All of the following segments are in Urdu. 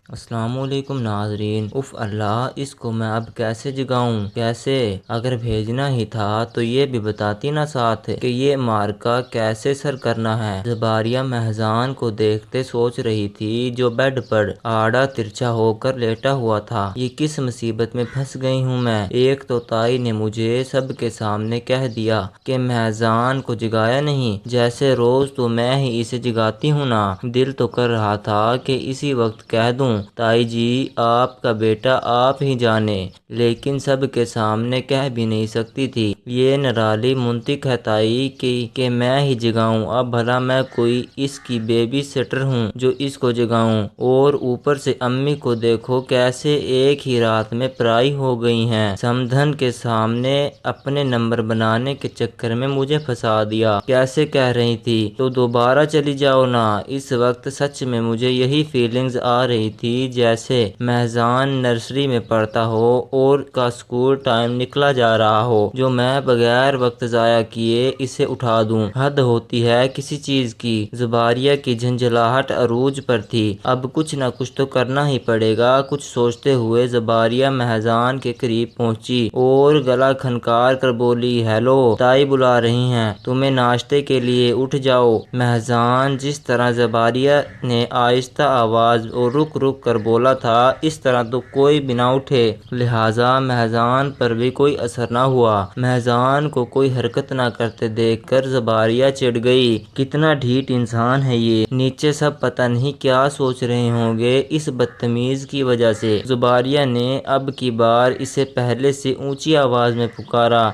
السلام علیکم ناظرین۔ اللہ، اس کو میں اب کیسے جگاؤں؟ کیسے؟ اگر بھیجنا ہی تھا تو یہ بھی بتاتی نہ ساتھ کہ یہ معرکہ کیسے سر کرنا ہے۔ زباریہ مہزان کو دیکھتے سوچ رہی تھی جو بیڈ پر آڑا ترچھا ہو کر لیٹا ہوا تھا۔ یہ کس مصیبت میں پھنس گئی ہوں میں؟ ایک تو تائی نے مجھے سب کے سامنے کہہ دیا کہ مہزان کو جگایا نہیں، جیسے روز تو میں ہی اسے جگاتی ہوں نا۔ دل تو کر رہا تھا کہ اسی وقت کہہ دوں، تائی جی آپ کا بیٹا آپ ہی جانے، لیکن سب کے سامنے کہہ بھی نہیں سکتی تھی۔ یہ نرالی منطق ہے تائی کی کہ میں ہی جگاؤں؟ اب بھلا میں کوئی اس کی بیبی سٹر ہوں جو اس کو جگاؤں؟ اور اوپر سے امی کو دیکھو کیسے ایک ہی رات میں پرائی ہو گئی ہیں۔ سمدھن کے سامنے اپنے نمبر بنانے کے چکر میں مجھے پھنسا دیا۔ کیسے کہہ رہی تھی تو دوبارہ چلی جاؤ نا۔ اس وقت سچ میں مجھے یہی فیلنگز آ رہی تھی جیسے مہزان نرسری میں پڑھتا ہو اور کا اسکول ٹائم نکلا جا رہا ہو، جو میں بغیر وقت ضائع کیے اسے اٹھا دوں۔ حد ہوتی ہے کسی چیز کی۔ زباریہ کی جھنجھلاہٹ عروج پر تھی۔ اب کچھ نہ کچھ تو کرنا ہی پڑے گا۔ کچھ سوچتے ہوئے زباریہ مہزان کے قریب پہنچی اور گلا کھنکار کر بولی، ہیلو، تائی بلا رہی ہیں تمہیں ناشتے کے لیے، اٹھ جاؤ۔ مہزان جس طرح زباریہ نے آہستہ آواز اور رک رک کر بولا تھا، اس طرح تو کوئی بھی نہ اٹھے، لہٰذا مہزان پر بھی کوئی اثر نہ ہوا۔ مہزان کو کوئی حرکت نہ کرتے دیکھ کر زباریہ چڑ گئی۔ کتنا ڈھیٹ انسان ہے یہ۔ نیچے سب پتہ نہیں کیا سوچ رہے ہوں گے اس بدتمیز کی وجہ سے۔ زباریہ نے اب کی بار اسے پہلے سے اونچی آواز میں پکارا،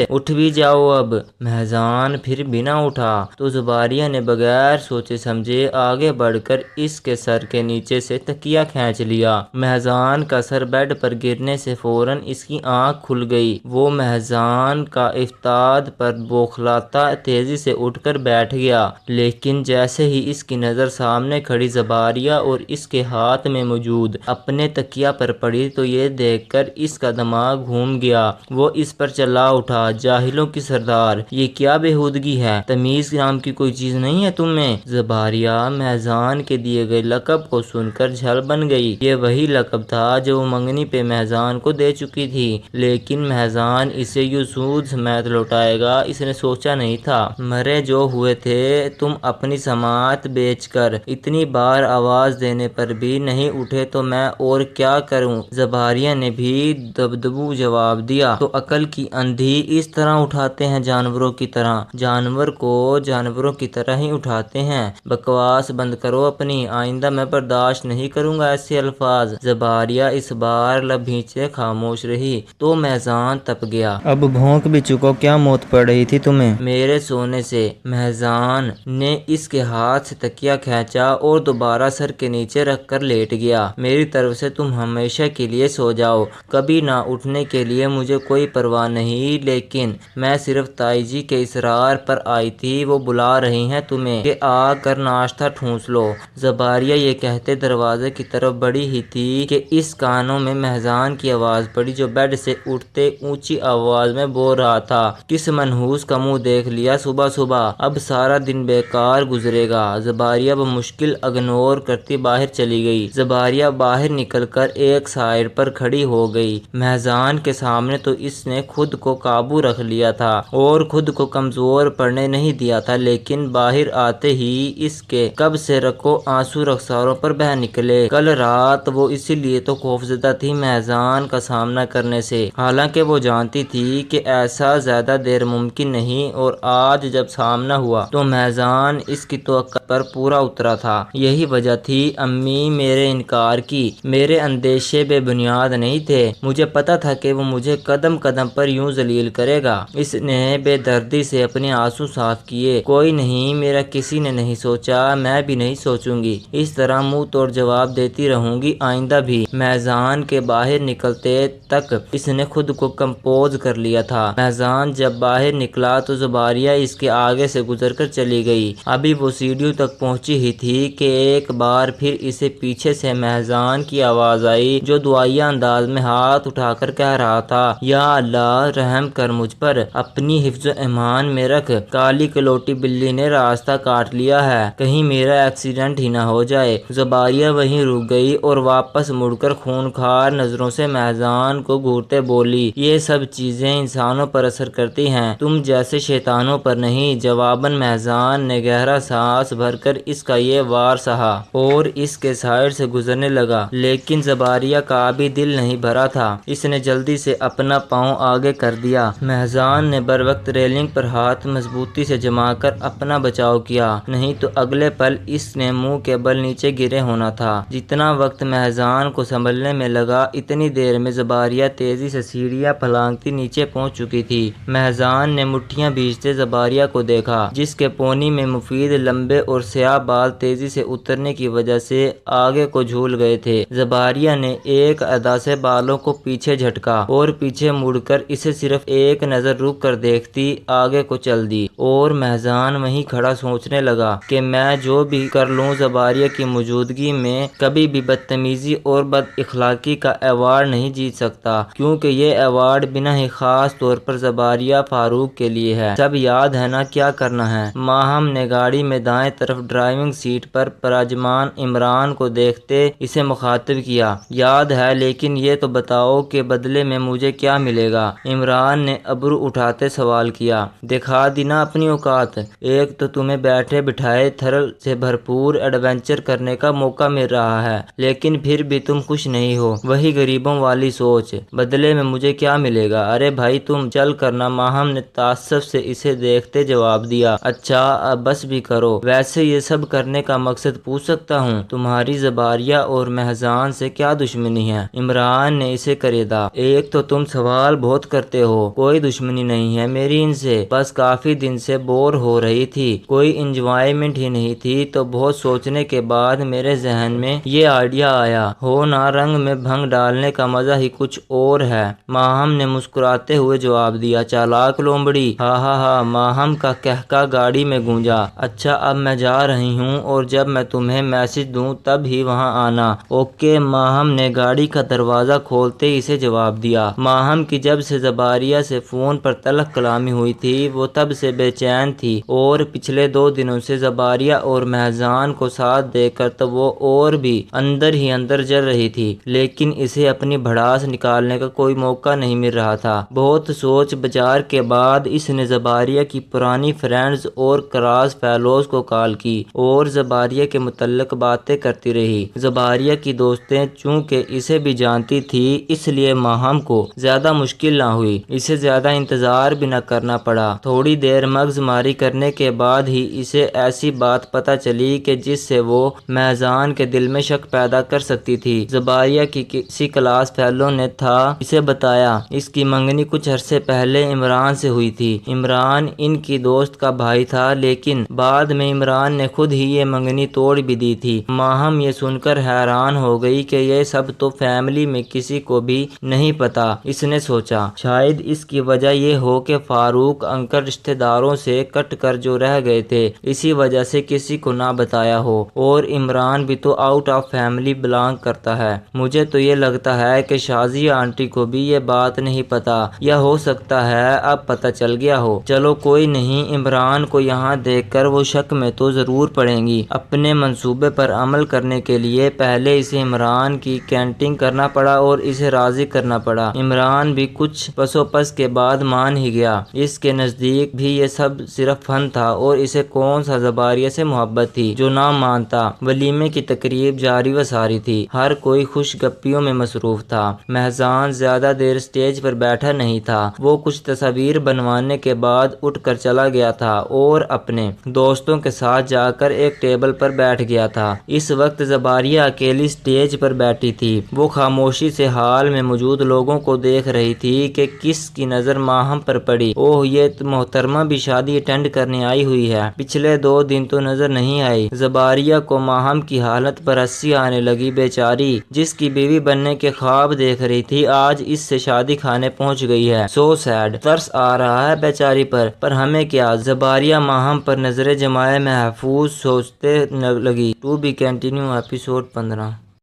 اٹھ بھی جاؤ اب۔ مہزان پھر بھی نہ اٹھا تو زباریہ نے بغیر سوچے سمجھے آگے بڑھ کر اس کے سر کے نیچے سے تکیہ کھینچ لیا۔ مہزان کا سر بیڈ پر گرنے سے فوراً اس کی آنکھ کھل گئی۔ وہ مہزان کا افتاد پر بوکھلاتا تیزی سے اٹھ کر بیٹھ گیا، لیکن جیسے ہی اس کی نظر سامنے کھڑی زباریہ اور اس کے ہاتھ میں موجود اپنے تکیہ پر پڑی تو یہ دیکھ کر اس کا دماغ گھوم گیا۔ وہ اس پر چلا اٹھا، جاہلوں کی سردار، یہ کیا بےہودگی ہے؟ تمیز نام کی کوئی چیز نہیں ہے تم میں؟ زباریہ مہزان کے دیے گئے لقب کو سن کر جھل بن گئی۔ یہ وہی لقب تھا جو وہ منگنی پہ مہزان کو دے چکی تھی، لیکن مہزان اسے یوں سود سمیت لوٹائے گا اس نے سوچا نہیں تھا۔ مرے جو ہوئے تھے تم اپنی سماعت بیچ کر، اتنی بار آواز دینے پر بھی نہیں اٹھے تو میں اور کیا کروں؟ زباریہ نے بھی دبدبو جواب دیا، تو عقل کی اندھی اس طرح اٹھاتے ہیں جانوروں کی طرح؟ جانور کو جانوروں کی طرح ہی اٹھاتے ہیں۔ بکواس بند کرو اپنی، آئندہ میں برداشت نہیں کروں گا ایسے الفاظ۔ زباریہ اس بار لب بھینچے خاموش رہی تو مہزان تپ گیا۔ اب بھونک بھی چکو، کیا موت پڑ رہی تھی تمہیں میرے سونے سے؟ مہزان نے اس کے ہاتھ سے تکیہ کھینچا اور دوبارہ سر کے نیچے رکھ کر لیٹ گیا۔ میری طرف سے تم ہمیشہ کے لیے سو جاؤ، کبھی نہ اٹھنے کے لیے مجھے کوئی پرواہ نہیں، لیکن میں صرف تائی جی کے اصرار پر آئی تھی، وہ بلا رہی ہیں تمہیں کہ آ کر ناشتہ ٹھونس لو۔ زباریہ یہ کہتے دروازے کی طرف بڑھی ہی تھی کہ اس کانوں میں مہزان کی آواز پڑی جو بیڈ سے اٹھتے اونچی آواز میں بول رہا تھا، کس منحوس کا منہ دیکھ لیا صبح صبح، اب سارا دن بیکار گزرے گا۔ زباریہ بمشکل اگنور کرتی باہر چلی گئی۔ زباریہ باہر نکل کر ایک سائڈ پر کھڑی ہو گئی۔ مہزان کے سامنے تو اس نے خود کو قابو رکھ لیا تھا اور خود کو کمزور پڑنے نہیں دیا تھا، لیکن باہر آتے ہی اس کے قب سے رکھو آنسو رخساروں پر بہہ نکلے۔ کل رات وہ اسی لیے تو خوفزدہ تھی مہزان کا سامنا کرنے سے، حالانکہ وہ جانتی تھی کہ ایسا زیادہ دیر ممکن نہیں، اور آج جب سامنا ہوا تو مہزان اس کی توقع پر پورا اترا تھا۔ یہی وجہ تھی امی میرے انکار کی۔ میرے اندیشے بے بنیاد نہیں تھے، مجھے پتا تھا کہ وہ مجھے قدم قدم پر یوں ذلیل کرے گا۔ اس نے بے دردی سے اپنے آنسو صاف کیے، کوئی نہیں، میرا کسی نے نہیں سوچا، میں بھی نہیں سوچوں گی، اس طرح منہ توڑ جواب دیتی رہوں گی آئندہ بھی۔ مہزان کے باہر نکلتے تک اس نے خود کو کمپوز کر لیا تھا۔ مہزان جب باہر نکلا تو زباریہ اس کے آگے سے گزر کر چلی گئی۔ ابھی وہ سیڑھیوں تک پہنچی ہی تھی کہ ایک بار پھر اسے پیچھے سے مہزان کی آواز آئی جو دعائیہ انداز میں ہاتھ اٹھا کر کہہ رہا تھا، یا اللہ رحم کر مجھ پر، اپنی حفظ و ایمان میں رکھ، کالی کلوٹی بلی نے راستہ کاٹ لیا ہے، کہیں میرا ایکسیڈنٹ ہی نہ ہو جائے۔ زباریہ وہیں وہیں رک گئی اور واپس مڑ کر خونخوار نظروں سے مہجان کو گھورتے بولی، یہ سب چیزیں انسانوں پر اثر کرتی ہیں، تم جیسے شیطانوں پر نہیں۔ جواباً مہجان نے گہرا سانس بھر کر اس کا یہ وار سہا اور اس کے سائڈ سے گزرنے لگا، لیکن زباریہ کا ابھی دل نہیں بھرا تھا۔ اس نے جلدی سے اپنا پاؤں آگے کر دیا۔ مہجان نے بروقت ریلنگ پر ہاتھ مضبوطی سے جما کر اپنا بچاؤ کیا، نہیں تو اگلے پل اس نے منہ کے بل نیچے گرے ہونا تھا۔ جتنا وقت مہجان کو سنبھلنے میں لگا، اتنی دیر میں زباریہ تیزی سے سیڑھیاں پھلانگتی نیچے پہنچ چکی تھی۔ مہجان نے مٹھیاں بھیجتے زباریہ کو دیکھا، جس کے پونی میں مفید لمبے اور سیاہ بال تیزی سے اترنے کی وجہ سے آگے کو جھول گئے تھے۔ زباریہ نے ایک ادا سے بالوں کو پیچھے جھٹکا اور پیچھے مڑ کر اسے صرف ایک نظر رک کر دیکھتی آگے کو چل دی، اور مہجان وہیں کھڑا سوچنے لگا کہ میں جو بھی کر لوں زباریہ کی موجودگی میں کبھی بھی بدتمیزی اور بد اخلاقی کا ایوارڈ نہیں جیت سکتا، کیونکہ یہ ایوارڈ بنا ہی خاص طور پر زباریہ فاروق کے لیے ہے۔ سب یاد ہے نا کیا کرنا ہے؟ ماہم نے گاڑی میں دائیں طرف ڈرائیونگ سیٹ پر براجمان عمران کو دیکھتے اسے مخاطب کیا۔ یاد ہے، لیکن یہ تو بتاؤ کہ بدلے میں مجھے کیا ملے گا؟ عمران نے ابرو اٹھاتے سوال کیا۔ دکھا دی نا اپنی اوقات، ایک تو تمہیں بیٹھے بٹھائے تھرل سے بھرپور ایڈونچر کرنے کا موقع مل رہا ہے، لیکن پھر بھی تم خوش نہیں ہو، وہی غریبوں والی سوچ، بدلے میں مجھے کیا ملے گا؟ ارے بھائی تم چل کرنا، ماہم نے تعصب سے اسے دیکھتے جواب دیا۔ اچھا اب بس بھی کرو، ویسے یہ سب کرنے کا مقصد پوچھ سکتا ہوں؟ تمہاری زباریہ اور مہجان سے کیا دشمنی ہے؟ عمران نے اسے کریدا۔ ایک تو تم سوال بہت کرتے ہو، کوئی دشمنی نہیں ہے میری ان سے، بس کافی دن سے بور ہو رہی تھی، کوئی انجوائمنٹ ہی نہیں تھی، تو بہت سوچنے کے بعد میرے ذہن میں یہ آئیڈیا آیا۔ ہو نا، رنگ میں بھنگ ڈالنے کا مزہ ہی کچھ اور ہے، ماہم نے مسکراتے ہوئے جواب دیا۔ چالاک لومڑی، ہا ہا ہا، ماہم کا کہکا گاڑی میں گونجا۔ اچھا اب میں جا رہی ہوں، اور جب میں تمہیں میسج دوں تب ہی وہاں آنا، اوکے؟ ماہم نے گاڑی کا دروازہ کھولتے ہی اسے جواب دیا۔ ماہم کی جب سے زباریہ سے فون پر تلخ کلامی ہوئی تھی وہ تب سے بے چین تھی، اور پچھلے 2 دنوں سے زباریہ اور مہجان کو ساتھ دیکھ کر تو وہ اور بھی اندر ہی اندر جل رہی تھی، لیکن اسے اپنی بھڑاس نکالنے کا کوئی موقع نہیں مل رہا تھا۔ بہت سوچ بچار کے بعد اس نے زباریہ کی پرانی فرینڈز اور کلاس فیلوز کو کال کی اور زباریہ کے متعلق باتیں کرتی رہی۔ زباریہ کی دوستیں چونکہ اسے بھی جانتی تھی، اس لیے ماہم کو زیادہ مشکل نہ ہوئی، اسے زیادہ انتظار بھی نہ کرنا پڑا۔ تھوڑی دیر مغز ماری کرنے کے بعد ہی اسے ایسی بات پتہ چلی کہ جس سے وہ مہجان کے دل میں شک پیدا کر سکتی تھی۔ زباریہ کی کسی کلاس فیلو نے تھا اسے بتایا، اس کی منگنی کچھ عرصے پہلے عمران سے ہوئی تھی۔ عمران ان کی دوست کا بھائی تھا، لیکن بعد میں عمران نے خود ہی یہ منگنی توڑ بھی دی تھی۔ ماہم یہ سن کر حیران ہو گئی کہ یہ سب تو فیملی میں کسی کو بھی نہیں پتا۔ اس نے سوچا شاید اس کی وجہ یہ ہو کہ فاروق انکل رشتہ داروں سے کٹ کر جو رہ گئے تھے، اسی وجہ سے کسی کو نہ بتایا ہو، اور عمران بھی تو آؤٹ آف فیملی بلانگ کرتا ہے۔ مجھے تو یہ لگتا ہے کہ شازیہ آنٹی کو بھی یہ بات نہیں پتا، یا ہو سکتا ہے اب پتہ چل گیا ہو۔ چلو کوئی نہیں، عمران کو یہاں دیکھ کر وہ شک میں تو ضرور پڑیں گی۔ اپنے منصوبے پر عمل کرنے کے لیے پہلے اسے عمران کی کینٹنگ کرنا پڑا اور اسے راضی کرنا پڑا۔ عمران بھی کچھ پسو پس کے بعد مان ہی گیا، اس کے نزدیک بھی یہ سب صرف فن تھا، اور اسے کون سا زباریہ سے محبت تھی جو نہ مانتا۔ ولیمے کی تقریب جاری و ساری تھی، ہر کوئی خوش گپیوں میں مصروف تھا۔ مہجان زیادہ دیر سٹیج پر بیٹھا نہیں تھا، وہ کچھ تصاویر بنوانے کے بعد اٹھ کر چلا گیا تھا اور اپنے دوستوں کے ساتھ جا کر ایک ٹیبل پر بیٹھ گیا تھا۔ اس وقت زباریہ اکیلی سٹیج پر بیٹھی تھی، وہ خاموشی سے ہال میں موجود لوگوں کو دیکھ رہی تھی کہ کس کی نظر ماہم پر پڑی۔ اوہ، یہ محترمہ بھی شادی اٹینڈ کرنے آئی ہوئی ہے، پچھلے 2 دن تو نظر نہیں آئی۔ زباریہ کو ماہم کی حالت پر ہنسی آنے لگی، بیچاری جس کی بیوی بننے کے خواب دیکھ رہی تھی آج اس سے شادی کھانے پہنچ گئی ہے۔ سو سیڈ، ترس آ رہا ہے بیچاری پر ہمیں کیا؟ زباریہ ماہم پر نظریں جمائے محفوظ سوچتے لگی۔ To be continue episode 15۔